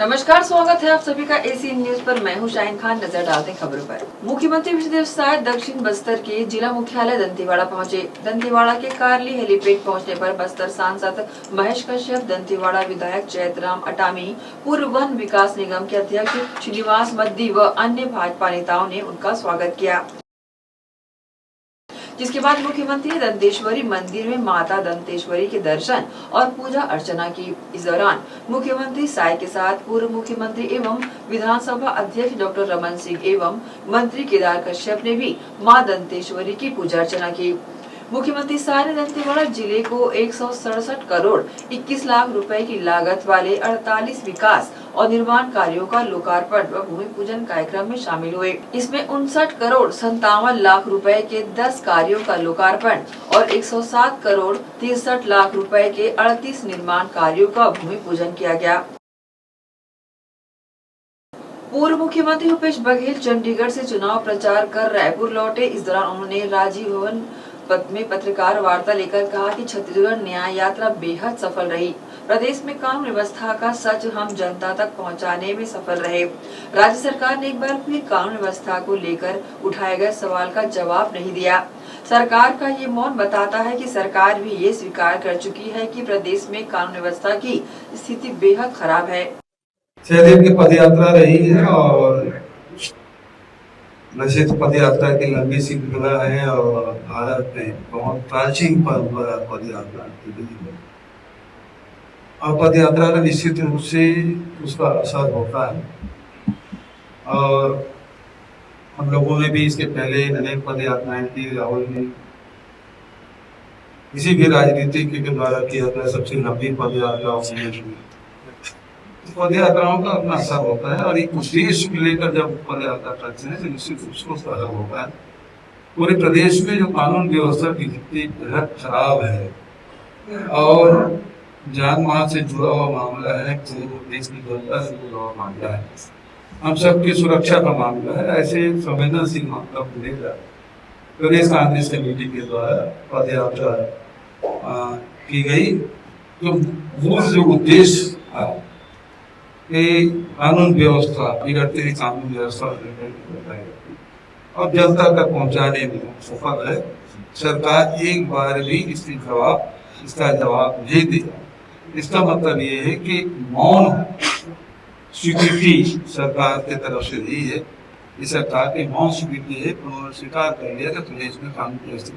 नमस्कार, स्वागत है आप सभी का एसी न्यूज पर। मैं हूं शाहीन खान। नजर डालते हैं खबरों पर। मुख्यमंत्री विजय साय दक्षिण बस्तर के जिला मुख्यालय दंतेवाड़ा पहुंचे। दंतेवाड़ा के कारली हेलीपैड पहुंचने पर बस्तर सांसद महेश कश्यप, दंतेवाड़ा विधायक चैतराम अटामी, पूर्व वन विकास निगम के अध्यक्ष श्रीनिवास मद्दी व अन्य भाजपा नेताओं ने उनका स्वागत किया। जिसके बाद मुख्यमंत्री ने दंतेश्वरी मंदिर में माता दंतेश्वरी के दर्शन और पूजा अर्चना की। इस दौरान मुख्यमंत्री साय के साथ पूर्व मुख्यमंत्री एवं विधानसभा अध्यक्ष डॉक्टर रमन सिंह एवं मंत्री केदार कश्यप ने भी मां दंतेश्वरी की पूजा अर्चना की। मुख्यमंत्री साय ने दंतेवाड़ा जिले को 167 करोड़ 21 लाख रुपए की लागत वाले 48 विकास और निर्माण कार्यों का लोकार्पण व भूमि पूजन कार्यक्रम में शामिल हुए। इसमें 59 करोड़ 57 लाख रुपए के 10 कार्यों का लोकार्पण और 107 करोड़ 63 लाख रुपए के 38 निर्माण कार्यों का भूमि पूजन किया गया। पूर्व मुख्यमंत्री भूपेश बघेल चंडीगढ़ से चुनाव प्रचार कर रायपुर लौटे। इस दौरान उन्होंने राजीव भवन में पत्रकार वार्ता लेकर कहा कि छत्तीसगढ़ न्याय यात्रा बेहद सफल रही। प्रदेश में कानून व्यवस्था का सच हम जनता तक पहुंचाने में सफल रहे। राज्य सरकार ने एक बार फिर कानून व्यवस्था को लेकर उठाए गए सवाल का जवाब नहीं दिया। सरकार का ये मौन बताता है कि सरकार भी ये स्वीकार कर चुकी है कि प्रदेश में कानून व्यवस्था की स्थिति बेहद खराब है। 6 दिन की पदयात्रा रही है और निश्चित पदयात्रा की लंबी श्रृंखला है और भारत में बहुत प्राचीन पदयात्रा और पदयात्रा का निश्चित रूप से उसका असर होता है। और हम लोगों ने भी इसके पहले अनेक पदयात्राएं की। राहुल ने किसी भी राजनीति के द्वारा किया गया सबसे लंबी पदयात्रा पदयात्राओं का अपना असर होता है और एक उद्देश्य को लेकर जब पदयात्रा करते हैं तो निश्चित रूप से उसका असर होता है। पूरे प्रदेश में जो कानून व्यवस्था की स्थिति बेहद खराब है और जान माल से जुड़ा हुआ मामला है, देश की जनता से जुड़ा हुआ मामला है, हम सबकी सुरक्षा का मामला है। ऐसे संवेदनशील मामला को लेकर प्रदेश कांग्रेस कमेटी के द्वारा पदयात्रा की गई। तो मूल जो उद्देश्य कानून व्यवस्था बिगड़ते हुए कानून व्यवस्था और जनता तक पहुंचाने में सफल है। सरकार एक बार भी इसका जवाब नहीं दिया। इसका मतलब ये है कि मौन स्वीकृति सरकार की तरफ से नहीं है। इस सरकार की मौन स्वीकृति है। उन्होंने स्वीकार कर लिया कि प्रदेश में कानून व्यवस्था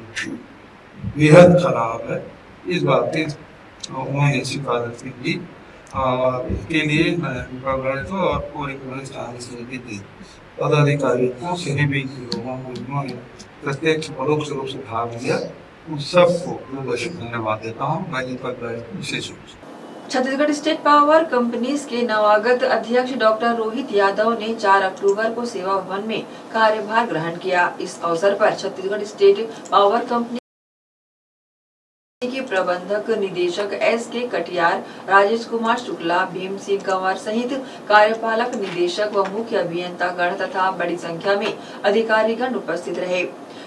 बेहद खराब है। इस बात की उन्होंने स्वीकार की और इसके लिए मैं और पूरे पदाधिकारियों को सभी भी लोगों को उन्होंने प्रत्यक्ष परोक्ष रूप से भाग लिया, उन सबको धन्यवाद देता हूँ। विशेष रूप से छत्तीसगढ़ स्टेट पावर कंपनीज के नवागत अध्यक्ष डॉक्टर रोहित यादव ने 4 अक्टूबर को सेवा भवन में कार्यभार ग्रहण किया। इस अवसर पर छत्तीसगढ़ स्टेट पावर कंपनी के प्रबंधक निदेशक S.K. कटियार, राजेश कुमार शुक्ला, भीम सिंह कंवर सहित कार्यपालक निदेशक व मुख्य अभियंता गण तथा बड़ी संख्या में अधिकारीगण उपस्थित रहे।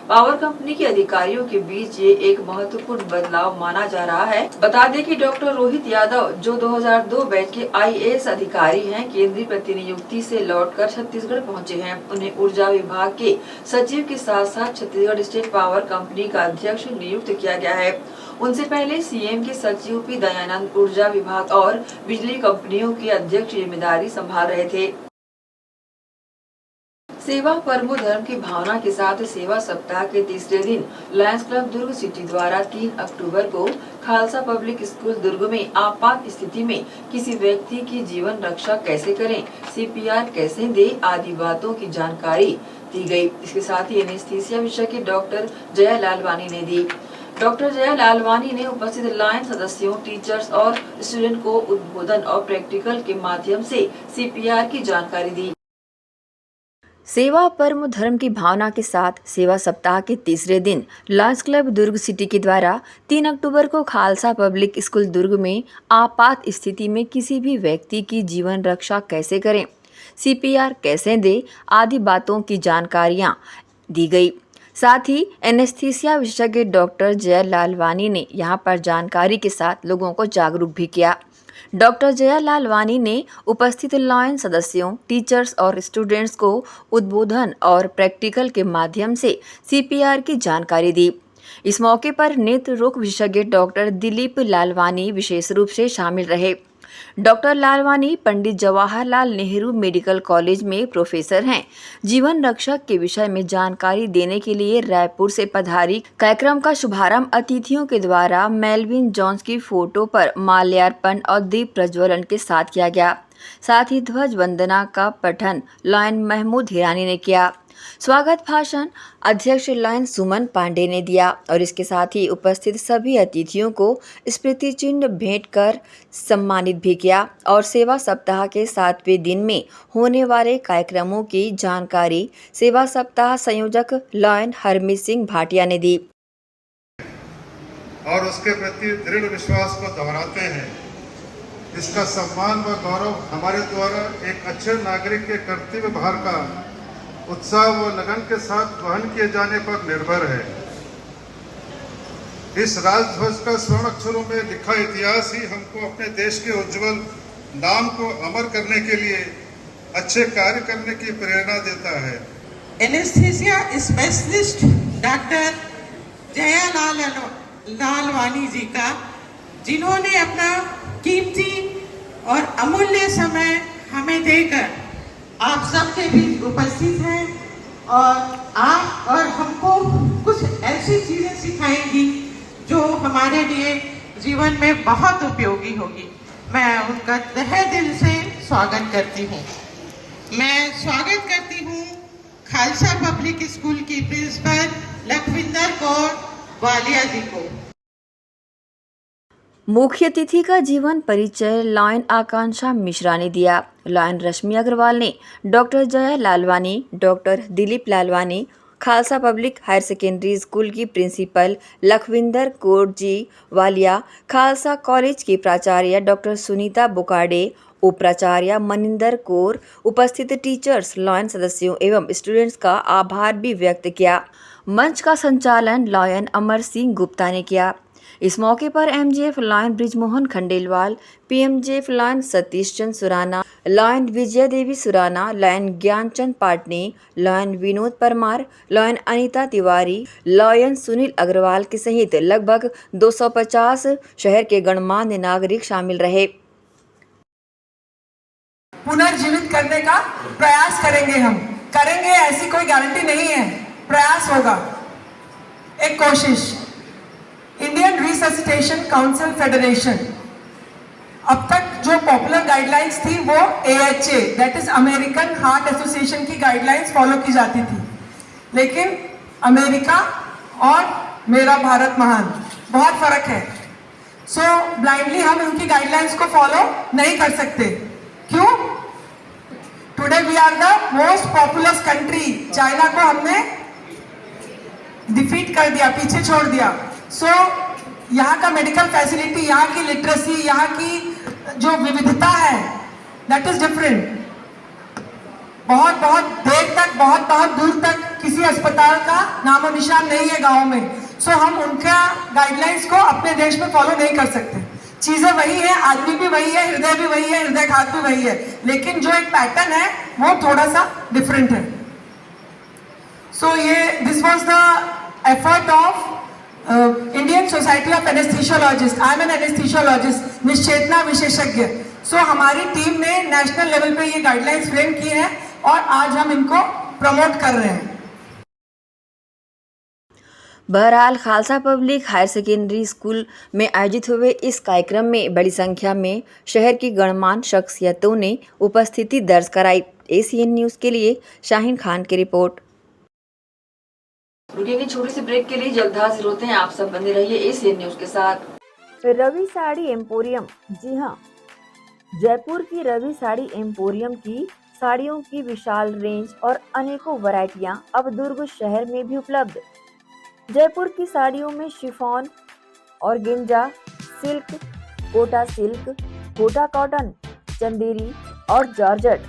पावर कंपनी के अधिकारियों के बीच ये एक महत्वपूर्ण बदलाव माना जा रहा है। बता दें कि डॉक्टर रोहित यादव जो 2002 बैच के IAS अधिकारी हैं, केंद्रीय प्रतिनियुक्ति से लौटकर छत्तीसगढ़ पहुंचे हैं। उन्हें ऊर्जा विभाग के सचिव के साथ साथ छत्तीसगढ़ स्टेट पावर कंपनी का अध्यक्ष नियुक्त किया गया है। उनसे पहले सीएम के सचिव पी दयानंद ऊर्जा विभाग और बिजली कंपनियों के अध्यक्ष जिम्मेदारी संभाल रहे थे। सेवा परमो धर्म की भावना के साथ सेवा सप्ताह के तीसरे दिन लायंस क्लब दुर्ग सिटी द्वारा 3 अक्टूबर को खालसा पब्लिक स्कूल दुर्ग में आपात स्थिति में किसी व्यक्ति की जीवन रक्षा कैसे करें, CPR कैसे दे आदि बातों की जानकारी दी गई। इसके साथ ही एनेस्थीसिया विशेषज्ञ डॉक्टर जया लालवानी ने दी। डॉक्टर जया लालवानी ने उपस्थित लायंस सदस्यों, टीचर्स और स्टूडेंट को उद्बोधन और प्रैक्टिकल के माध्यम से CPR की जानकारी दी। सेवा परम धर्म की भावना के साथ सेवा सप्ताह के तीसरे दिन लायंस क्लब दुर्ग सिटी के द्वारा 3 अक्टूबर को खालसा पब्लिक स्कूल दुर्ग में आपात स्थिति में किसी भी व्यक्ति की जीवन रक्षा कैसे करें, CPR कैसे दे आदि बातों की जानकारियां दी गई। साथ ही एनेस्थीसिया विशेषज्ञ डॉक्टर जया लालवानी ने यहां पर जानकारी के साथ लोगों को जागरूक भी किया। डॉक्टर जया लालवानी ने उपस्थित लॉयन सदस्यों, टीचर्स और स्टूडेंट्स को उद्बोधन और प्रैक्टिकल के माध्यम से CPR की जानकारी दी। इस मौके पर नेत्र रोग विशेषज्ञ डॉक्टर दिलीप लालवानी विशेष रूप से शामिल रहे। Doctor Lalwani Pandit Jawaharlal Nehru medical college में प्रोफेसर हैं। जीवन रक्षक के विषय में जानकारी देने के लिए रायपुर से पधारी। कार्यक्रम का शुभारंभ अतिथियों के द्वारा मेलविन जॉन्स की फोटो पर माल्यार्पण और दीप प्रज्वलन के साथ किया गया। साथ ही ध्वज वंदना का पठन लॉयन महमूद हिरानी ने किया। स्वागत भाषण अध्यक्ष लॉयन सुमन पांडे ने दिया और इसके साथ ही उपस्थित सभी अतिथियों को स्मृति चिन्ह भेंट कर सम्मानित भी किया और सेवा सप्ताह के 7वें दिन में होने वाले कार्यक्रमों की जानकारी सेवा सप्ताह संयोजक लॉयन हरमीत सिंह भाटिया ने दी और उसके प्रति दृढ़ विश्वास को दोहराते हैं। इसका सम्मान व गौरव हमारे द्वारा एक अच्छे नागरिक के कर्तव्य भार का उत्साह व लगन के साथ वहन किए जाने पर निर्भर है। इस राजध्वज का स्वर्ण अक्षरों में लिखा इतिहास ही हमको अपने देश के उज्जवल नाम को अमर करने के लिए अच्छे कार्य करने की प्रेरणा देता है। Anaesthesia specialist doctor Jaya Lalwani ji का, जिन्होंने अपना कीमती और अमूल्य समय हमें देकर आप सबके बीच उपस्थित हैं और आप और हमको कुछ ऐसी चीजें सिखाएंगी जो हमारे लिए जीवन में बहुत उपयोगी होगी। मैं उनका तहे दिल से स्वागत करती हूँ। मैं स्वागत करती हूँ खालसा पब्लिक स्कूल की प्रिंसिपल लखविंदर कौर वालिया जी को। मुख्य अतिथि का जीवन परिचय लॉयन आकांक्षा मिश्रा ने दिया। लॉयन रश्मि अग्रवाल ने doctor Jaya Lalwani, doctor Dilip Lalwani, Khalsa public higher secondary school की प्रिंसिपल लखविंदर कौर जी वालिया, खालसा कॉलेज की प्राचार्य डॉक्टर सुनीता बुकाडे, उप प्राचार्य मनिंदर कौर, उपस्थित टीचर्स, लॉयन सदस्यों एवं स्टूडेंट्स का आभार भी व्यक्त किया। मंच का संचालन लॉयन अमर सिंह गुप्ता ने किया। इस मौके पर MGF lion Brijmohan Khandelwal, PMJF lion Satish Chand Surana, lion Vijay Devi Surana, lion Gyanchand Patni, lion Vinod Parmar, lion Anita Tiwari, lion Sunil Agarwal के सहित लगभग 250 शहर के गणमान्य नागरिक शामिल रहे। पुनर्जीवित करने का प्रयास करेंगे, हम करेंगे, ऐसी कोई गारंटी नहीं है, प्रयास होगा, एक कोशिश। इंडियन रिससिटेशन काउंसिल फेडरेशन, अब तक जो पॉपुलर गाइडलाइंस थी वो AHA that is American heart association की गाइडलाइंस फॉलो की जाती थी, लेकिन अमेरिका और मेरा भारत महान बहुत फर्क है। सो ब्लाइंडली हम उनकी गाइडलाइंस को फॉलो नहीं कर सकते। क्यों? Today we are the most populous country. China को हमने डिफीट कर दिया, पीछे छोड़ दिया। सो यहाँ का मेडिकल फैसिलिटी, यहाँ की लिटरेसी, यहाँ की जो विविधता है दैट इज डिफरेंट। बहुत बहुत देर तक, बहुत बहुत दूर तक किसी अस्पताल का नामो निशान नहीं है गाँव में। सो हम उनका गाइडलाइंस को अपने देश में फॉलो नहीं कर सकते। चीजें वही है, आदमी भी वही है, हृदय भी वही है, हृदय घात भी वही है, लेकिन जो एक पैटर्न है वो थोड़ा सा डिफरेंट है। सो ये this was the effort of Indian society of anaesthesiologist. I am an anaesthesiologist, निश्चेतना विशेषज्ञ। सो हमारी टीम ने नेशनल लेवल पे ये गाइडलाइंस फ्रेम की है और आज हम इनको प्रमोट कर रहे हैं। बहरहाल Khalsa public higher secondary school में आयोजित हुए इस कार्यक्रम में बड़ी संख्या में शहर की गणमान्य शख्सियतों ने उपस्थिति दर्ज कराई। ACN न्यूज़ के लिए शाहीन खान की रिपोर्ट। रुकेंगे छोटे से ब्रेक के लिए, जल्द हाजिर होते हैं। आप सब बने रहिए ACN न्यूज़ के साथ। रवि साड़ी एम्पोरियम, जी हाँ, जयपुर की रवि साड़ी एम्पोरियम की साड़ियों की विशाल रेंज और अनेकों वैरायटियां अब दुर्ग शहर में भी उपलब्ध। जयपुर की साड़ियों में chiffon, organza, silk, Kota cotton, Chanderi और जॉर्जेट।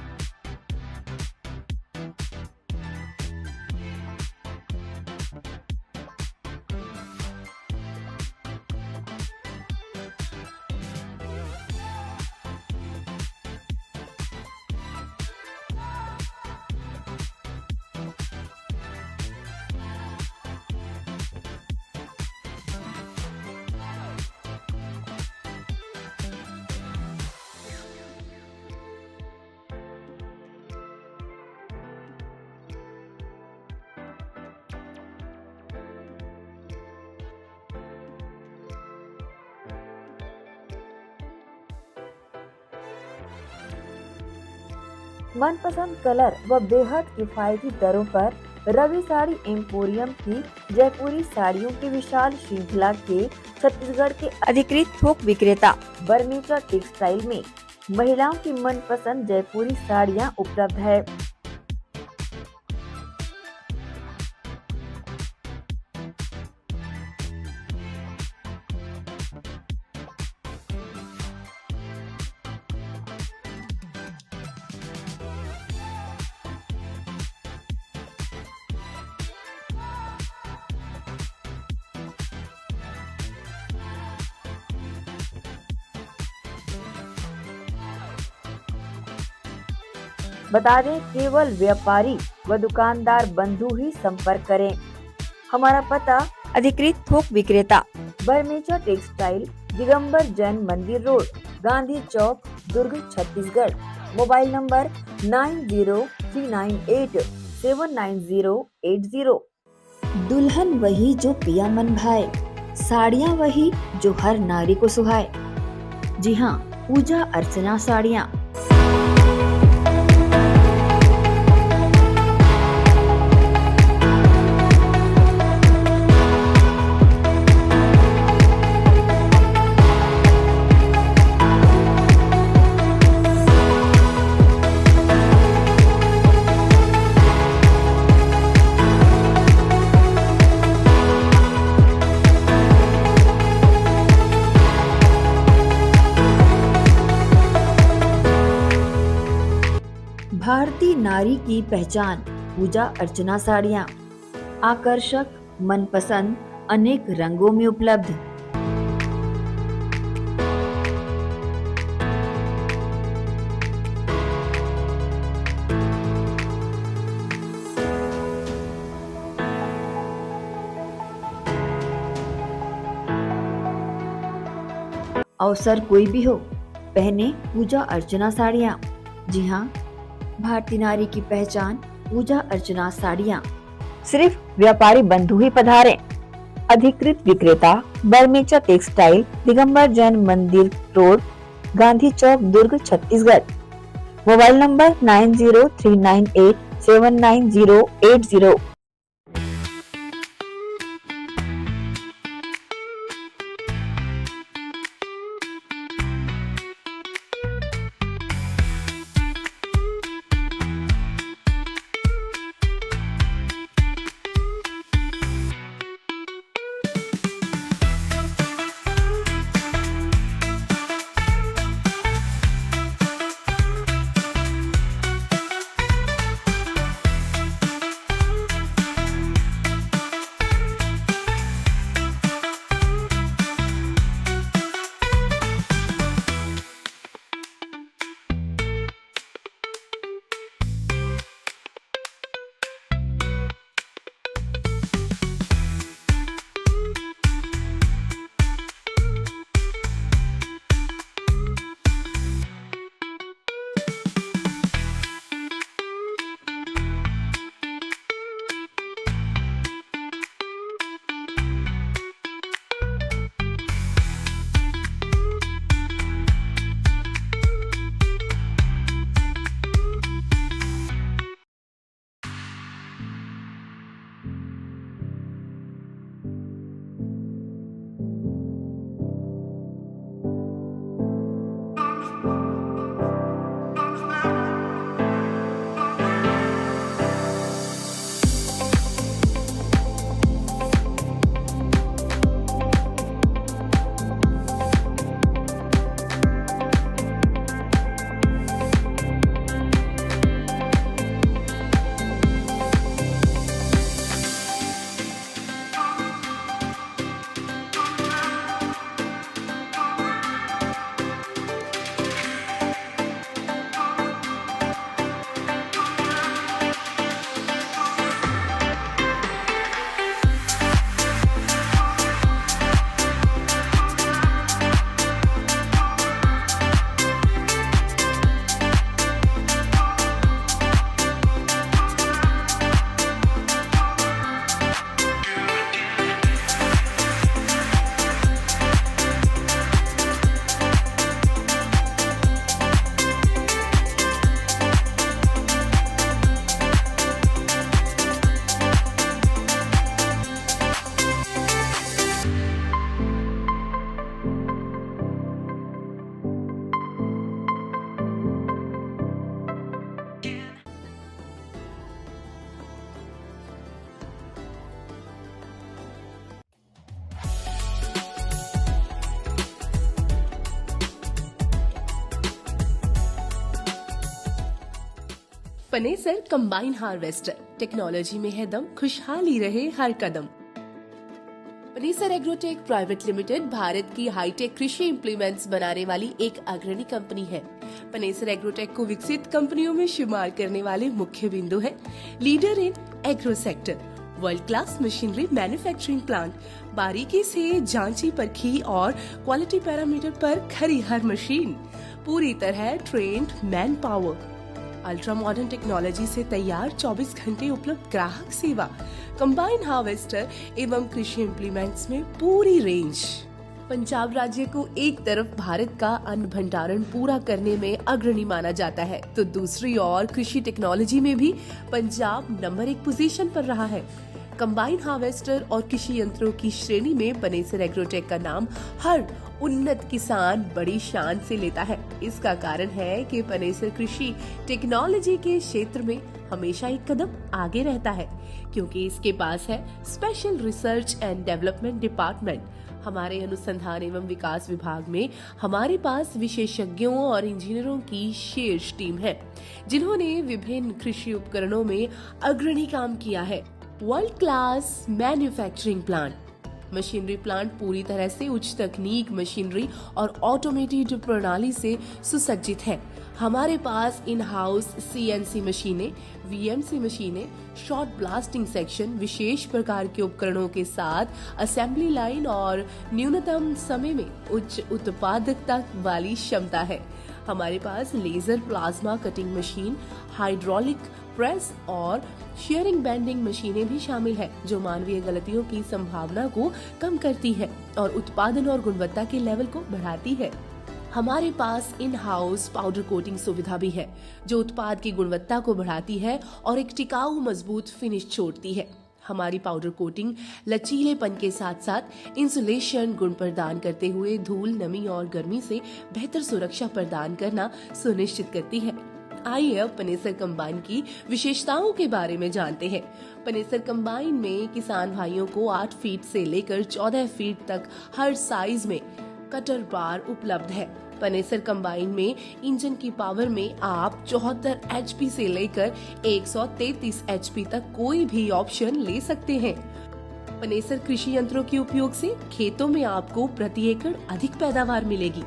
मनपसंद कलर व बेहद किफायती दरों पर रवि साड़ी एम्पोरियम की जयपुरी साड़ियों की विशाल श्रृंखला के छत्तीसगढ़ के अधिकृत थोक विक्रेता बर्मेचा टेक्सटाइल में महिलाओं की मनपसंद जयपुरी साड़ियां उपलब्ध है। बता दें, केवल व्यापारी व दुकानदार बंधु ही संपर्क करें। हमारा पता अधिकृत थोक विक्रेता बर्मेचा textile, Digambar Jain Mandir road, Gandhi Chowk, Durg, Chhattisgarh. Mobile number 9039879080। दुल्हन वही जो पिया मन भाए, साड़ियाँ वही जो हर नारी को सुहाए। जी हाँ, पूजा अर्चना साड़ियाँ। भारतीय नारी की पहचान पूजा अर्चना साड़ियाँ, आकर्षक, मनपसंद, अनेक रंगों में उपलब्ध। अवसर कोई भी हो, पहने पूजा अर्चना साड़ियाँ। जी हाँ, भारतीय नारी की पहचान पूजा अर्चना साड़ियाँ। सिर्फ व्यापारी बंधु ही पधारें। अधिकृत विक्रेता बर्मेचा textile, Digambar Jain Mandir road, Gandhi Chowk, Durg, Chhattisgarh. Mobile number 9039879080। Panesar combine harvester, technology में है दम, खुशहाली रहे हर कदम। Panesar agrotech private limited Bharat की हाईटेक कृषि इम्प्लीमेंट्स बनाने वाली एक अग्रणी कंपनी है। पनेसर एग्रोटेक को विकसित कंपनियों में शुमार करने वाले मुख्य बिंदु है leader in agro sector, world class machinery manufacturing plant, बारीकी से जांची परखी और क्वालिटी पैरामीटर पर खरी हर मशीन, पूरी तरह trained man power, ultra modern technology से तैयार 24 घंटे उपलब्ध ग्राहक सेवा, कंबाइन हार्वेस्टर एवं कृषि इम्प्लीमेंट्स में पूरी रेंज। पंजाब राज्य को एक तरफ भारत का अन्न भंडारण पूरा करने में अग्रणी माना जाता है, तो दूसरी ओर कृषि टेक्नोलॉजी में भी पंजाब नंबर 1 पोजीशन पर रहा है। कंबाइन हार्वेस्टर और कृषि यंत्रों की श्रेणी में पनेसर एग्रोटेक का नाम हर उन्नत किसान बड़ी शान से लेता है। इसका कारण है कि पनेसर कृषि टेक्नोलॉजी के क्षेत्र में हमेशा एक कदम आगे रहता है, क्योंकि इसके पास है special research and development department. हमारे अनुसंधान एवं विकास विभाग में हमारे पास विशेषज्ञों और इंजीनियरों की शीर्ष टीम है, जिन्होंने विभिन्न कृषि उपकरणों में अग्रणी काम किया है। World class manufacturing plant, machinery plant पूरी तरह से उच्च तकनीक मशीनरी और ऑटोमेटेड प्रणाली से सुसज्जित है। हमारे पास इन हाउस CNC मशीनें, VMC मशीनें, शॉर्ट ब्लास्टिंग सेक्शन, विशेष प्रकार के उपकरणों के साथ असेंबली लाइन और न्यूनतम समय में उच्च उत्पादकता वाली क्षमता है। हमारे पास laser plasma cutting machine, hydraulic press और शेयरिंग बेंडिंग मशीनें भी शामिल है, जो मानवीय गलतियों की संभावना को कम करती है और उत्पादन और गुणवत्ता के लेवल को बढ़ाती है। हमारे पास इन हाउस पाउडर कोटिंग सुविधा भी है, जो उत्पाद की गुणवत्ता को बढ़ाती है और एक टिकाऊ मजबूत फिनिश छोड़ती है। हमारी पाउडर कोटिंग लचीलेपन के साथ साथ इंसुलेशन गुण प्रदान करते हुए धूल, नमी और गर्मी से बेहतर सुरक्षा प्रदान करना सुनिश्चित करती है। आइए अब पनेसर कंबाइन की विशेषताओं के बारे में जानते हैं। पनेसर कंबाइन में किसान भाइयों को 8 फीट से लेकर 14 फीट तक हर साइज में कटर बार उपलब्ध है। पनेसर कंबाइन में इंजन की पावर में आप 74 HP से लेकर 133 HP तक कोई भी ऑप्शन ले सकते हैं। पनेसर कृषि यंत्रों के उपयोग से खेतों में आपको प्रति एकड़ अधिक पैदावार मिलेगी।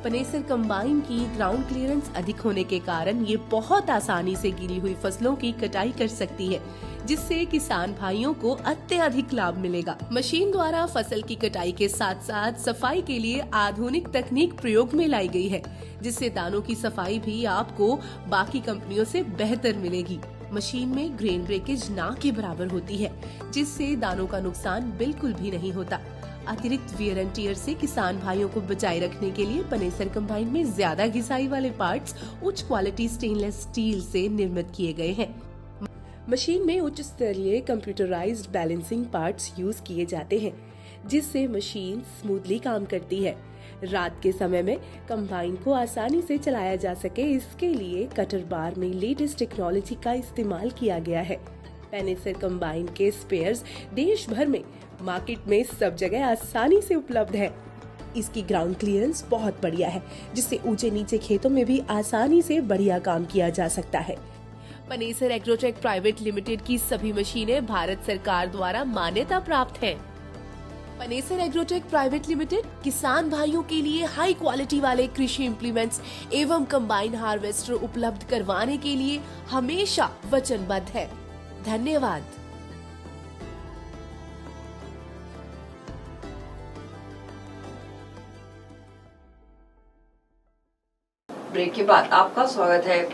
पनेसर कंबाइन की ग्राउंड क्लियरेंस अधिक होने के कारण ये बहुत आसानी से गिरी हुई फसलों की कटाई कर सकती है, जिससे किसान भाइयों को अत्यधिक लाभ मिलेगा। मशीन द्वारा फसल की कटाई के साथ साथ सफाई के लिए आधुनिक तकनीक प्रयोग में लाई गई है, जिससे दानों की सफाई भी आपको बाकी कंपनियों से बेहतर मिलेगी। मशीन में ग्रेन ब्रेकेज ना के बराबर होती है, जिससे दानों का नुकसान बिल्कुल भी नहीं होता। अतिरिक्त वियर एंड टियर से किसान भाइयों को बचाए रखने के लिए पनेसर कंबाइन में ज्यादा घिसाई वाले पार्ट्स उच्च क्वालिटी स्टेनलेस स्टील से निर्मित किए गए हैं। मशीन में उच्च स्तरीय कंप्यूटराइज्ड बैलेंसिंग पार्ट्स यूज किए जाते हैं, जिससे मशीन स्मूथली काम करती है। रात के समय में कंबाइन को आसानी से चलाया जा सके, इसके लिए कटर बार में लेटेस्ट टेक्नोलॉजी का इस्तेमाल किया गया है। पनेसर कंबाइन के स्पेयर्स देश भर में मार्केट में सब जगह आसानी से उपलब्ध है। इसकी ग्राउंड क्लियरेंस बहुत बढ़िया है, जिससे ऊंचे नीचे खेतों में भी आसानी से बढ़िया काम किया जा सकता है। पनेसर एग्रोटेक प्राइवेट लिमिटेड की सभी मशीनें भारत सरकार द्वारा मान्यता प्राप्त हैं। पनेसर एग्रोटेक प्राइवेट लिमिटेड किसान भाइयों के लिए हाई क्वालिटी वाले कृषि इम्प्लीमेंट्स एवं कंबाइन हार्वेस्टर उपलब्ध करवाने के लिए हमेशा वचनबद्ध है। धन्यवाद। ब्रेक के बाद आपका स्वागत है।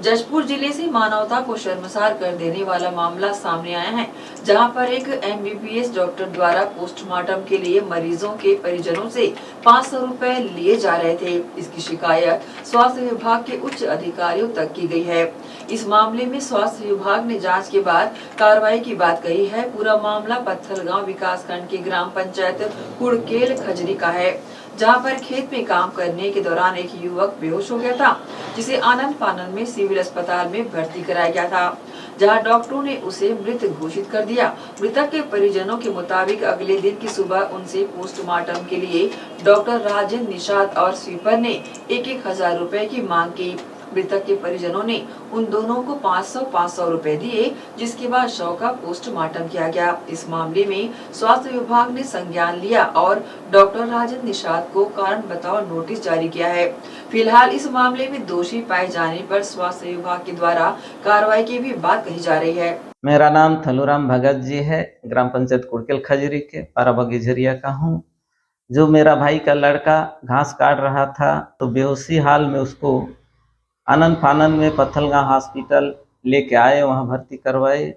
जशपुर जिले से मानवता को शर्मसार कर देने वाला मामला सामने आया है, जहां पर एक MBBS डॉक्टर द्वारा पोस्टमार्टम के लिए मरीजों के परिजनों से 500 रुपए लिए जा रहे थे। इसकी शिकायत स्वास्थ्य विभाग के उच्च अधिकारियों तक की गई है। इस मामले में स्वास्थ्य विभाग ने जांच के बाद कार्रवाई की बात कही है। पूरा मामला पत्थलगांव विकास खंड के ग्राम पंचायत कुड़केल खजरी का है, जहां पर खेत में काम करने के दौरान एक युवक बेहोश हो गया था, जिसे आनंद फानंद में सिविल अस्पताल में भर्ती कराया गया था, जहां डॉक्टरों ने उसे मृत घोषित कर दिया। मृतक के परिजनों के मुताबिक अगले दिन की सुबह उनसे पोस्टमार्टम के लिए डॉक्टर राजेंद्र निषाद और स्वीपर ने 1-1 हजार रुपए की मांग की। मृतक के परिजनों ने उन दोनों को 500 रुपए दिए, जिसके बाद शव का पोस्टमार्टम किया गया। इस मामले में स्वास्थ्य विभाग ने संज्ञान लिया और डॉक्टर राजन निषाद को कारण बताओ नोटिस जारी किया है। फिलहाल इस मामले में दोषी पाए जाने पर स्वास्थ्य विभाग के द्वारा कार्रवाई की भी बात कही जा रही है। मेरा नाम थलूराम भगत जी है, ग्राम पंचायत कुड़केल खजरी के पाराबागी झरिया का हूँ। जो मेरा भाई का लड़का घास काट रहा था तो बेहोशी हाल में उसको आनन फानन में पत्थलगांव हॉस्पिटल लेके आए, वहाँ भर्ती करवाए।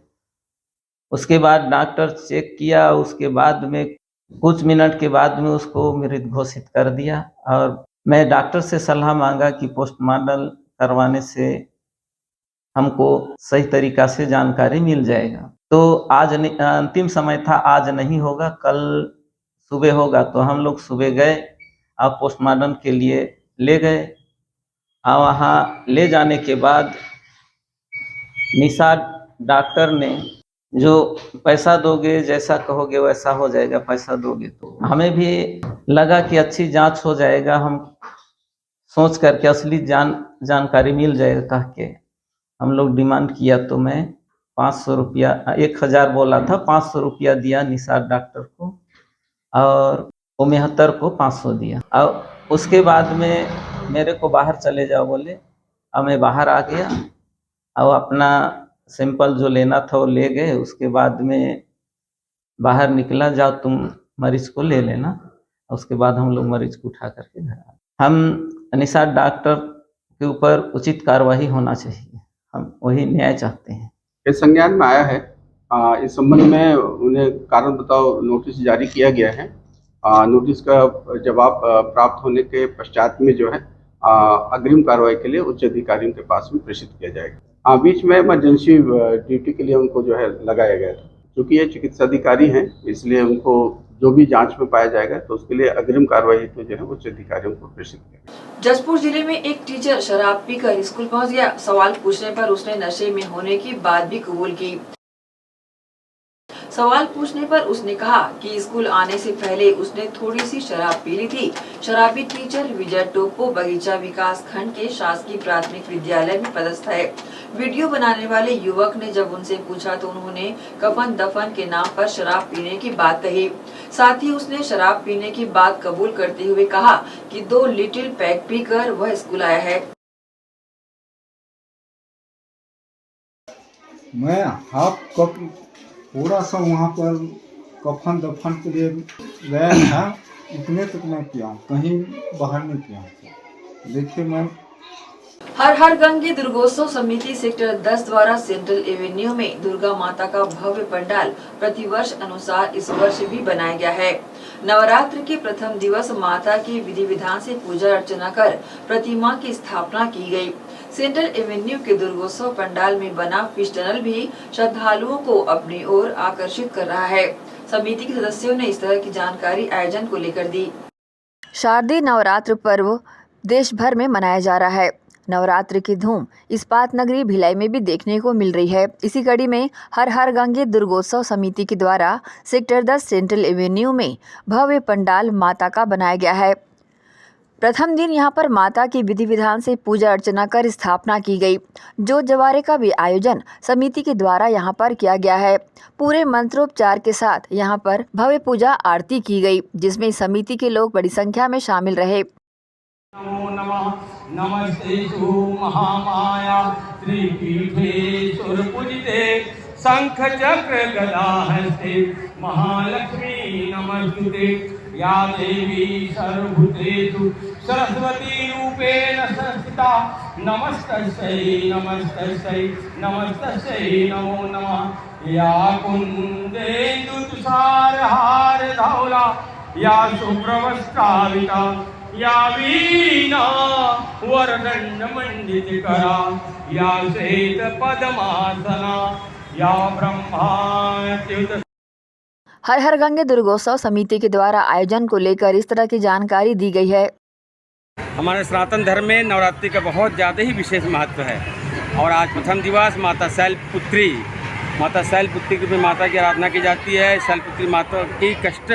उसके बाद डॉक्टर चेक किया, उसके बाद में कुछ मिनट के बाद में उसको मृत घोषित कर दिया और मैं डॉक्टर से सलाह मांगा कि पोस्टमार्टम करवाने से हमको सही तरीका से जानकारी मिल जाएगा। तो आज अंतिम समय था, आज नहीं होगा, कल सुबह होगा। तो हम लोग सुबह गए और पोस्टमार्टम के लिए ले गए और वहाँ ले जाने के बाद निषाद डॉक्टर ने जो पैसा दोगे, जैसा कहोगे वैसा हो जाएगा, पैसा दोगे तो हमें भी लगा कि अच्छी जांच हो जाएगा, हम सोच करके असली जानकारी मिल जाएगा कह के हम लोग डिमांड किया। तो मैं 500 रुपया, 1000 बोला था, 500 रुपया दिया निषाद डॉक्टर को और वो 73 को 500 दिया। और उसके बाद में मेरे को बाहर चले जाओ बोले और मैं बाहर आ गया और अपना सैंपल जो लेना था वो ले गए। उसके बाद में बाहर निकला, जाओ तुम मरीज को ले लेना। उसके बाद हम लोग मरीज को उठा करके घर आए। हम निषाद डॉक्टर के ऊपर उचित कार्रवाई होना चाहिए, हम वही न्याय चाहते हैं। इस संज्ञान में आया है, इस संबंध में उन्हें कारण बताओ नोटिस जारी किया गया है। नोटिस का जवाब प्राप्त होने के पश्चात में जो है अग्रिम कार्रवाई के लिए उच्च अधिकारियों के पास में प्रेषित किया जाएगा। बीच में इमरजेंसी ड्यूटी के लिए उनको जो है लगाया गया था। क्योंकि ये चिकित्सा अधिकारी हैं, इसलिए उनको जो भी जांच में पाया जाएगा तो उसके लिए अग्रिम कार्रवाई तो जो है उच्च अधिकारियों को प्रेषित किया। जसपुर जिले में एक टीचर शराब पीकर स्कूल पहुंच गया। सवाल पूछने पर उसने नशे में होने की बात भी कबूल की। सवाल पूछने पर उसने कहा कि स्कूल आने से पहले उसने थोड़ी सी शराब पी ली थी। शराबी टीचर विजय टोप्पो बगीचा विकास खंड के शासकीय प्राथमिक विद्यालय में पदस्थ है। वीडियो बनाने वाले युवक ने जब उनसे पूछा तो उन्होंने कफन दफन के नाम पर शराब पीने की बात कही। साथ ही उसने शराब पीने की बात कबूल करते हुए कहा कि 2 लिटिल पैक पीकर वह स्कूल आया है। मैं हाफ कप थोड़ा सा वहाँ पर कफन दफन के लिए गया था, इतने तक मैं पिया, कहीं बाहर नहीं पिया। देखिए मैं हर हर गंगे दुर्गोत्सव समिति सेक्टर 10 द्वारा सेंट्रल एवेन्यू में दुर्गा माता का भव्य पंडाल प्रतिवर्ष अनुसार इस वर्ष भी बनाया गया है। नवरात्र के प्रथम दिवस माता की विधि विधान से पूजा अर्चना कर प्रतिमा की स्थापना की गई। सेंट्रल एवेन्यू के दुर्गोत्सव पंडाल में बना फिश टनल भी श्रद्धालुओं को अपनी ओर आकर्षित कर रहा है। समिति के सदस्यों ने इस तरह की जानकारी आयोजन को लेकर दी। शारदीय नवरात्र पर्व देश भर में मनाया जा रहा है। नवरात्र की धूम इस्पात नगरी भिलाई में भी देखने को मिल रही है। इसी कड़ी में हर हर गंगे दुर्गोत्सव समिति के द्वारा सेक्टर 10 सेंट्रल एवेन्यू में भव्य पंडाल माता का बनाया गया है। प्रथम दिन यहां पर माता की विधि विधान से पूजा अर्चना कर स्थापना की गई। जोत जवारे का भी आयोजन समिति के द्वारा यहां पर किया गया है। पूरे मंत्रोपचार के साथ यहां पर भव्य पूजा आरती की गई, जिसमें समिति के लोग बड़ी संख्या में शामिल रहे। नमो नमः नमस्ते महामाया त्रिपीठे सुरपूजिते शंख चक्र गदा हस्ते महालक्ष्मी नमस्तुते या देवी सर्वभूतेषु सरस्वती रूपेण संस्थिता नमस्तस्यै नमस्तस्यै नमस्तस्यै नमो नमः या कुन्देन्दु तुषार हार धौला या शुभ्रवस्त्राविता या वीणा वरदंड मंडित करा या श्वेत पद्मासना या ब्रह्माच्युत। हर हर गंगे दुर्गोत्सव समिति के द्वारा आयोजन को लेकर इस तरह की जानकारी दी गई है। हमारे सनातन धर्म में नवरात्रि का बहुत ज़्यादा ही विशेष महत्व है और आज प्रथम दिवस माता शैलपुत्री के रूप में माता की आराधना की जाती है। शैलपुत्री माता की कष्ट,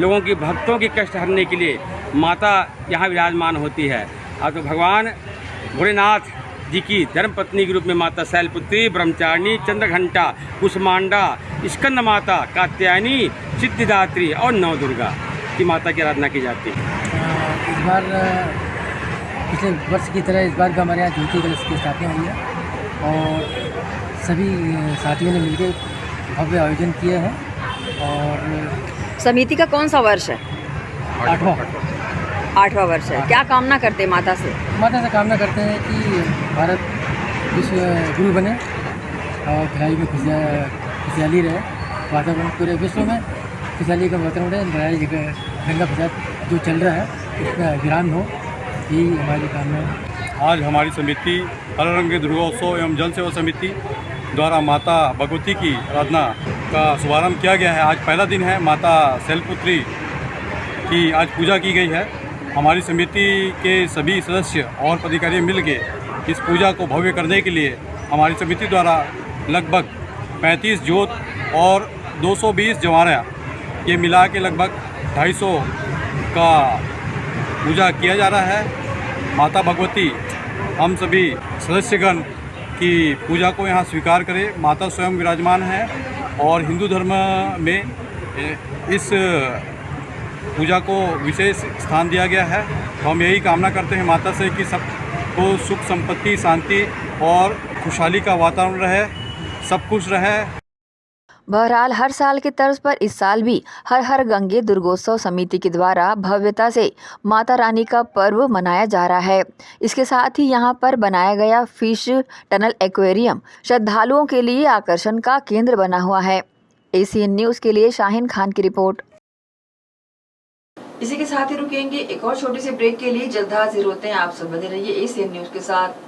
लोगों की भक्तों की कष्ट हरने के लिए माता यहाँ विराजमान होती है। और तो भगवान भोलेनाथ जी की धर्मपत्नी के रूप में माता शैलपुत्री, ब्रह्मचारिणी, चंद्रघंटा, कुष्मांडा, स्कंद माता, कात्यायनी, सिद्धिदात्री और नवदुर्गा की माता की आराधना की जाती है। इस बार पिछले वर्ष की तरह इस बार भी हमारे यहाँ ज्योति कलश की स्थापना हुई है और सभी साथियों ने मिलकर भव्य आयोजन किए हैं। और समिति का कौन सा वर्ष है? 8वां वर्ष है। क्या कामना करते हैं माता से? माता से कामना करते हैं कि भारत विश्व गुरु बने और भलाई में खुशहाली रहे, वातावरण पूरे विश्व में खुशहाली का वातावरण रहे, लड़ाई दंगा फसाद जो चल रहा है उसमें विराम हो, यही हमारी कामना है। आज हमारी समिति हर रंग दुर्गोत्सव एवं जल सेवा समिति द्वारा माता भगवती की आराधना का शुभारंभ किया गया है। आज पहला दिन है। माता शैलपुत्री की आज पूजा की गई है। हमारी समिति के सभी सदस्य और पदाधिकारी मिल के इस पूजा को भव्य करने के लिए हमारी समिति द्वारा लगभग 35 जोत और 220 जवारा ये मिला के लगभग 250 का पूजा किया जा रहा है। माता भगवती हम सभी सदस्यगण की पूजा को यहाँ स्वीकार करें। माता स्वयं विराजमान है और हिंदू धर्म में इस पूजा को विशेष स्थान दिया गया है। तो हम यही कामना करते हैं माता से कि सबको सुख संपत्ति, शांति और खुशहाली का वातावरण रहे, सब खुश रहे। बहरहाल हर साल के तर्ज पर इस साल भी हर हर गंगे दुर्गोत्सव समिति के द्वारा भव्यता से माता रानी का पर्व मनाया जा रहा है। इसके साथ ही यहां पर बनाया गया फिश टनल एक्वेरियम श्रद्धालुओं के लिए आकर्षण का केंद्र बना हुआ है। एसीएन न्यूज़ के लिए शाहीन खान की रिपोर्ट। इसी के साथ ही रुकेंगे एक और छोटे से ब्रेक के लिए। जल्द हाजिर होते हैं। आप सब बने रहिए एसीएन न्यूज़ के साथ।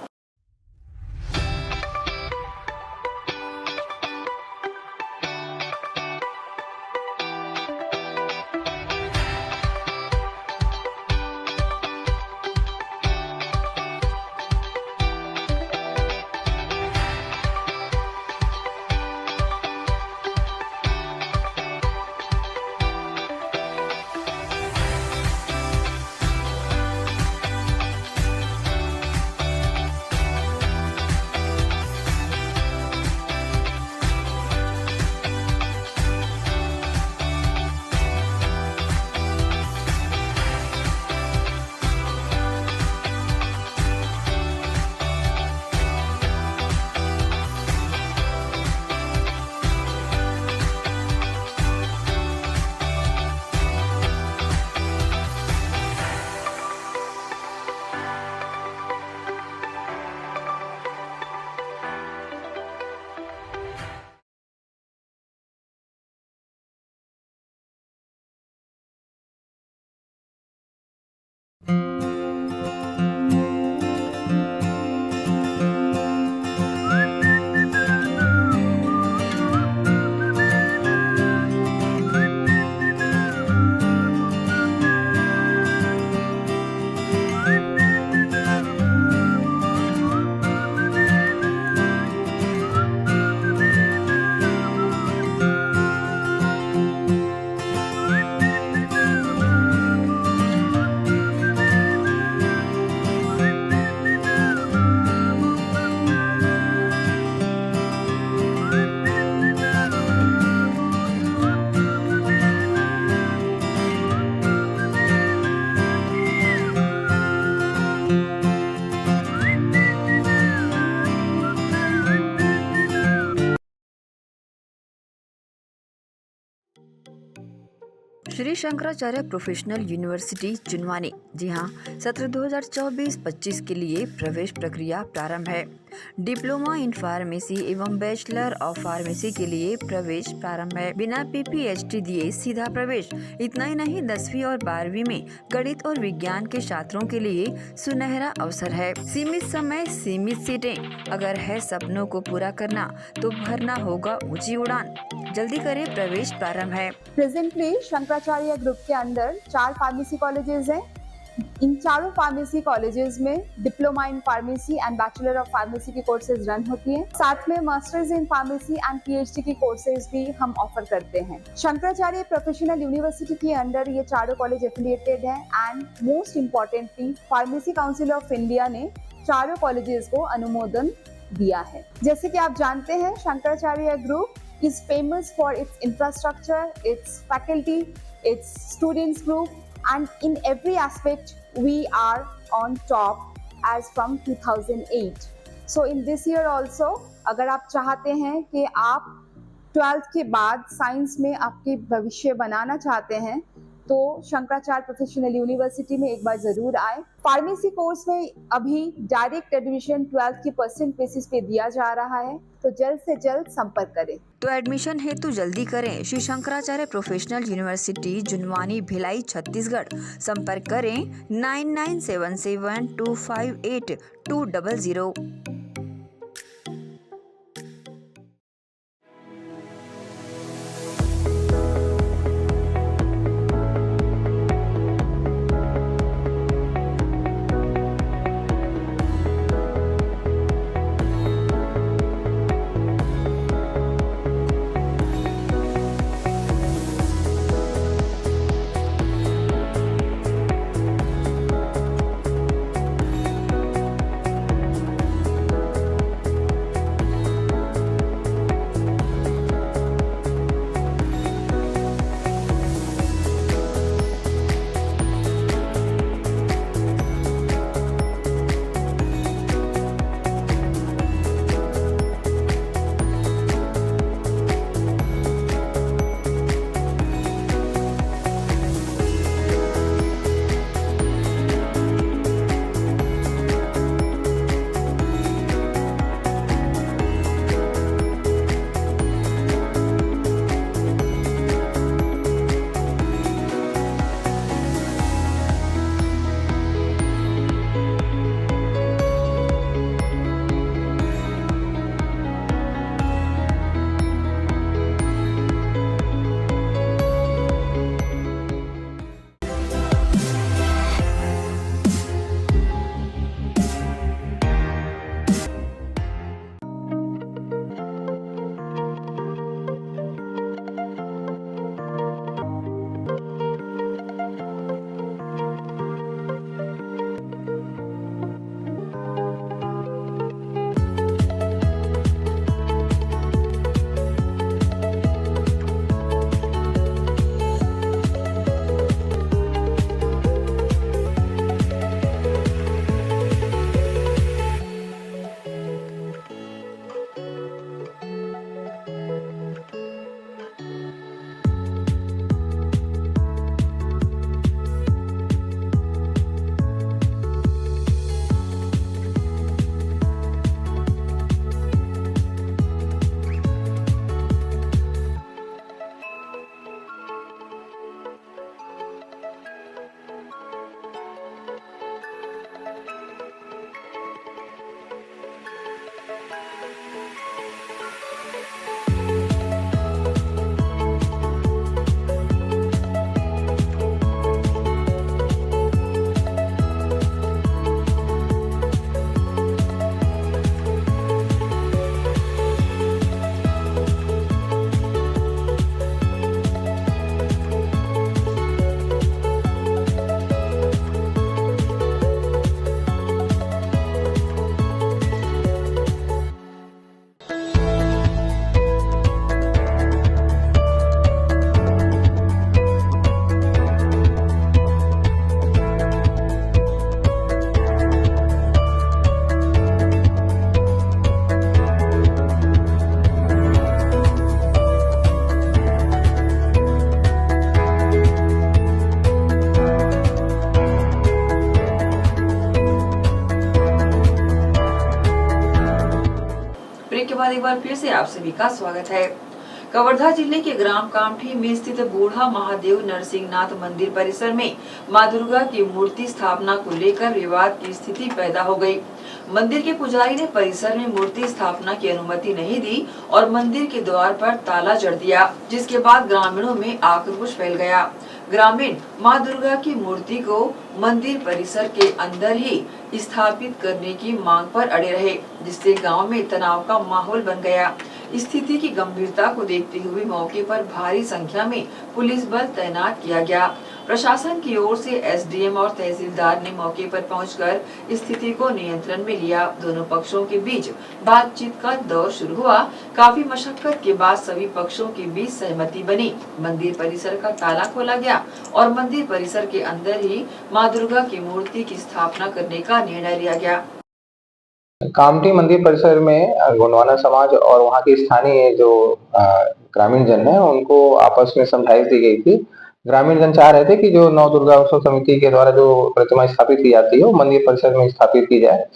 Shri Shankaracharya professional university Junwani. जी हाँ, सत्र 2024-25 के लिए प्रवेश प्रक्रिया प्रारंभ है। डिप्लोमा इन फार्मेसी एवं बैचलर ऑफ फार्मेसी के लिए प्रवेश प्रारंभ है। बिना PPHD दिए सीधा प्रवेश। इतना ही नहीं, 10वीं और 12वीं में गणित और विज्ञान के छात्रों के लिए सुनहरा अवसर है। सीमित समय, सीमित सीटें। अगर है सपनों को पूरा करना तो भरना होगा ऊंची उड़ान। जल्दी करें, प्रवेश प्रारंभ है। प्रेजेंटली शंकराचार्य ग्रुप के अंदर 4 फार्मेसी कॉलेजेस हैं। इन चारों फार्मेसी कॉलेजेस में diploma in pharmacy and bachelor of pharmacy की कोर्सेज रन होती हैं। साथ में masters in pharmacy and PhD की कोर्सेज भी हम ऑफर करते हैं। शंकराचार्य प्रोफेशनल यूनिवर्सिटी के अंडर ये चारों कॉलेज एफिलिएटेड हैं and most importantly pharmacy council of India ने चारों कॉलेजेस को अनुमोदन दिया है। जैसे कि आप जानते हैं, Shankaracharya group is famous for its infrastructure, its faculty, its students group, and in every aspect we are on top as from 2008। So in this year also, अगर आप चाहते हैं कि आप 12th के बाद साइंस में आपके भविष्य बनाना चाहते हैं, तो शंकराचार्य प्रोफेशनल यूनिवर्सिटी में एक बार जरूर आए। फार्मेसी कोर्स में अभी डायरेक्ट एडमिशन 12th की परसेंट बेसिस पे दिया जा रहा है, तो जल्द से जल्द संपर्क करें। तो एडमिशन हेतु जल्दी करें श्री शंकराचार्य प्रोफेशनल यूनिवर्सिटी, जुनवानी, भिलाई, छत्तीसगढ़। संपर्क करें 9977258200। बाद एक बार फिर से आप सभी का स्वागत है। कवर्धा जिले के ग्राम कामठी में स्थित बूढ़ा महादेव नरसिंहनाथ मंदिर परिसर में मां दुर्गा की मूर्ति स्थापना को लेकर विवाद की स्थिति पैदा हो गई। मंदिर के पुजारी ने परिसर में मूर्ति स्थापना की अनुमति नहीं दी और मंदिर के द्वार पर ताला जड़ दिया, जिसके बाद ग्रामीणों में आक्रोश फैल गया। ग्रामीण मां दुर्गा की मूर्ति को मंदिर परिसर के अंदर ही स्थापित करने की मांग पर अड़े रहे, जिससे गांव में तनाव का माहौल बन गया। स्थिति की गंभीरता को देखते हुए मौके पर भारी संख्या में पुलिस बल तैनात किया गया। प्रशासन की ओर से एसडीएम और तहसीलदार ने मौके पर पहुंचकर स्थिति को नियंत्रण में लिया। दोनों पक्षों के बीच बातचीत का दौर शुरू हुआ। काफी मशक्कत के बाद सभी पक्षों के बीच सहमति बनी। मंदिर परिसर का ताला खोला गया और मंदिर परिसर के अंदर ही मां दुर्गा की मूर्ति की स्थापना करने का निर्णय लिया गया। कामठी मंदिर परिसर में गोंडवाना समाज और वहाँ के स्थानीय जो ग्रामीण जन है उनको आपस में समझाइश दी गई थी। ग्रामीण जन चाह रहे थे कि जो नव दुर्गा उत्सव समिति के द्वारा जो प्रतिमा स्थापित की जाती है वो मंदिर परिसर में स्थापित की जाए।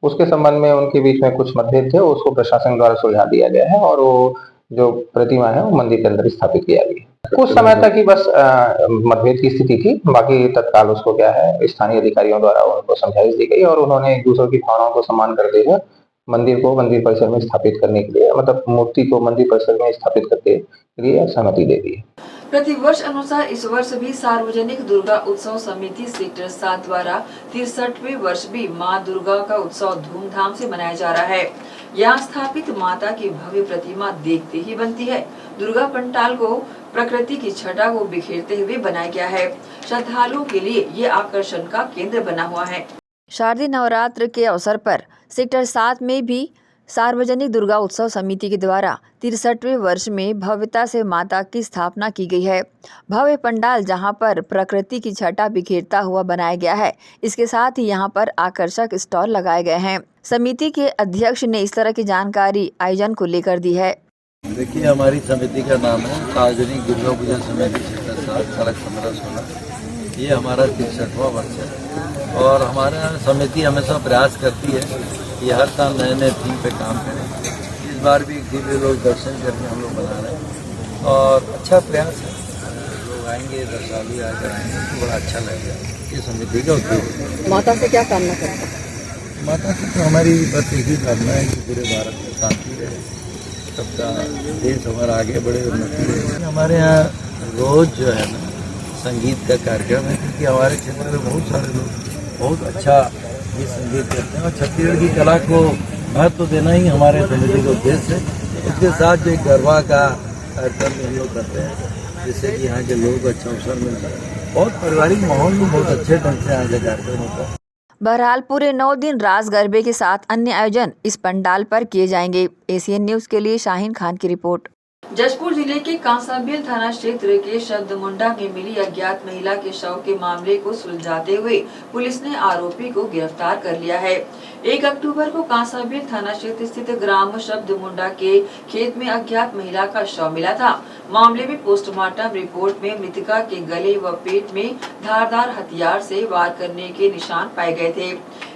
उसके संबंध में उनके बीच में कुछ मतभेद थे, उसको प्रशासन द्वारा सुलझा दिया गया है और वो जो प्रतिमा है वो मंदिर के अंदर स्थापित किया गया। कुछ समय तक ही बस मतभेद की स्थिति थी, बाकी तत्काल उसको क्या है स्थानीय अधिकारियों द्वारा उनको समझाइश दी गई और उन्होंने एक दूसरे की भावनाओं को सम्मान करते हुए मंदिर को मंदिर परिसर में स्थापित करने के लिए, मतलब मूर्ति को मंदिर परिसर में स्थापित करने के लिए सहमति दे दी। प्रतिवर्ष अनुसार इस वर्ष भी सार्वजनिक दुर्गा उत्सव समिति सेक्टर 7 द्वारा 63वें वर्ष भी मां दुर्गा का उत्सव धूमधाम से मनाया जा रहा है। यहाँ स्थापित माता की भव्य प्रतिमा देखते ही बनती है। दुर्गा पंडाल को प्रकृति की छटा को बिखेरते हुए बनाया गया है। श्रद्धालुओं के लिए ये आकर्षण का केंद्र बना हुआ है। शारदीय नवरात्र के अवसर पर सेक्टर 7 में भी सार्वजनिक दुर्गा उत्सव समिति के द्वारा 63वें वर्ष में भव्यता से माता की स्थापना की गई है। भव्य पंडाल जहां पर प्रकृति की छटा बिखेरता हुआ बनाया गया है, इसके साथ ही यहां पर आकर्षक स्टॉल लगाए गए हैं। समिति के अध्यक्ष ने इस तरह की जानकारी आयोजन को लेकर दी है। देखिए, हमारी समिति का नाम है सार्वजनिक दुर्गा पूजा समिति सेक्टर 7 सड़क 15-16। ये हमारा 63वां वर्ष है और हमारा समिति हमेशा प्रयास करती है कि हर साल नए नए थीम पे काम करें। इस बार भी दिव्य लोग दर्शन करके हम लोग बना रहे हैं और अच्छा प्रयास है। लोग आएंगे, दर्शनार्थी आकर आएंगे तो बड़ा अच्छा लगेगा। ये समिति का उद्देश्य। माता से क्या कामना करते हैं? माता से तो हमारी बस एक ही कामना है कि पूरे भारत में शांति रहे, सबका देश हमारा आगे बढ़े, उन्नति रहे। हमारे यहाँ रोज जो है ना संगीत का कार्यक्रम है, क्योंकि हमारे क्षेत्र में बहुत सारे लोग बहुत अच्छा ये संगीत करते हैं और छत्तीसगढ़ की कला को महत्व तो देना ही हमारे समिति का उद्देश्य है। इसके साथ जो एक गरबा का कार्यक्रम हम लोग करते हैं, जिससे कि यहाँ के लोग अच्छा अवसर मिलता है। बहुत पारिवारिक माहौल में बहुत अच्छे ढंग से यहाँ का कार्यक्रम होता है। बहरहाल पूरे 9 दिन रास गरबे के साथ अन्य आयोजन इस पंडाल पर किए जाएंगे। एसीएन न्यूज के लिए शाहीन खान की रिपोर्ट। जशपुर जिले के कांसाबिल थाना क्षेत्र के शब्दमुंडा में मिली अज्ञात महिला के शव के मामले को सुलझाते हुए पुलिस ने आरोपी को गिरफ्तार कर लिया है। 1 अक्टूबर को कांसाबिल थाना क्षेत्र स्थित ग्राम शब्दमुंडा के खेत में अज्ञात महिला का शव मिला था। मामले में पोस्टमार्टम रिपोर्ट में मृतका के गले व पेट में धारदार हथियार से वार करने के निशान पाए गए थे।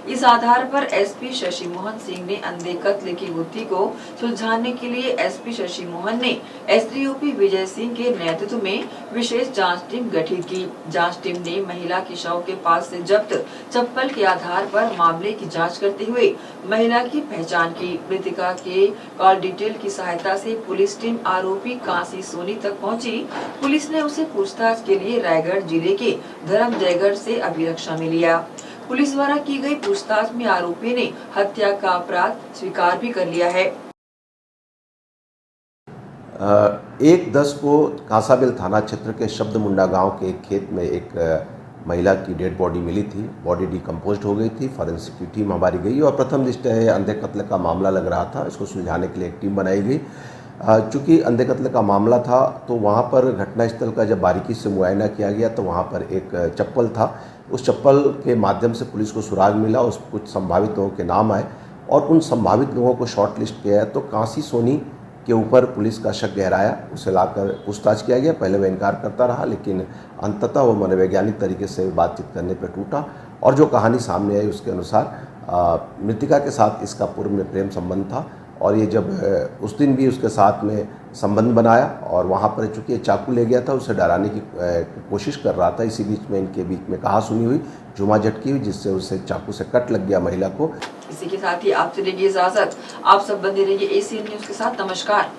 इस आधार पर एसपी शशि मोहन सिंह ने अंधे कत्ल की गुत्थी को सुलझाने के लिए एसपी शशि मोहन ने एसडीओपी विजय सिंह के नेतृत्व में विशेष जांच टीम गठित की। जांच टीम ने महिला के शव के पास से जब्त चप्पल के आधार पर मामले की जांच करते हुए महिला की पहचान की। मृतका के कॉल डिटेल की सहायता से पुलिस टीम आरोपी कांसी सोनी तक पहुंची। पुलिस ने उसे पूछताछ के लिए रायगढ़ जिले के धर्मजयगढ़ से अभिरक्षा में लिया। पुलिस द्वारा की गई पूछताछ में आरोपी ने हत्या का अपराध स्वीकार भी कर लिया है। 1/10 को कांसाबिल थाना क्षेत्र के शब्दमुंडा गांव के एक खेत में एक महिला की डेड बॉडी मिली थी। बॉडी डिकम्पोज्ड हो गई थी। फॉरेंसिक की टीम हमारी गई और प्रथम दृष्टया अंधे कत्ल का मामला लग रहा था। इसको सुलझाने के लिए एक टीम बनाई गई। चूँकि अंधे कत्ल का मामला था तो वहाँ पर घटनास्थल का जब बारीकी से मुआयना किया गया तो वहाँ पर एक चप्पल था। उस चप्पल के माध्यम से पुलिस को सुराग मिला। उस कुछ संभावित लोगों के नाम आए और उन संभावित लोगों को शॉर्ट लिस्ट किया तो कांसी सोनी के ऊपर पुलिस का शक गहराया। उसे लाकर पूछताछ किया गया। पहले वह इनकार करता रहा, लेकिन अंततः वो मनोवैज्ञानिक तरीके से बातचीत करने पर टूटा और जो कहानी सामने आई उसके अनुसार मृतिका के साथ इसका पूर्व में प्रेम संबंध था और ये जब उस दिन भी उसके साथ में संबंध बनाया और वहाँ पर चूँकि चाकू ले गया था, उसे डराने की कोशिश कर रहा था। इसी बीच में इनके बीच में कहासुनी हुई, जुमा झटकी हुई, जिससे उसे चाकू से कट लग गया महिला को। इसी के साथ ही आपसे लेंगे इजाजत। आप सब बने रहिए एसीएन न्यूज के साथ। नमस्कार।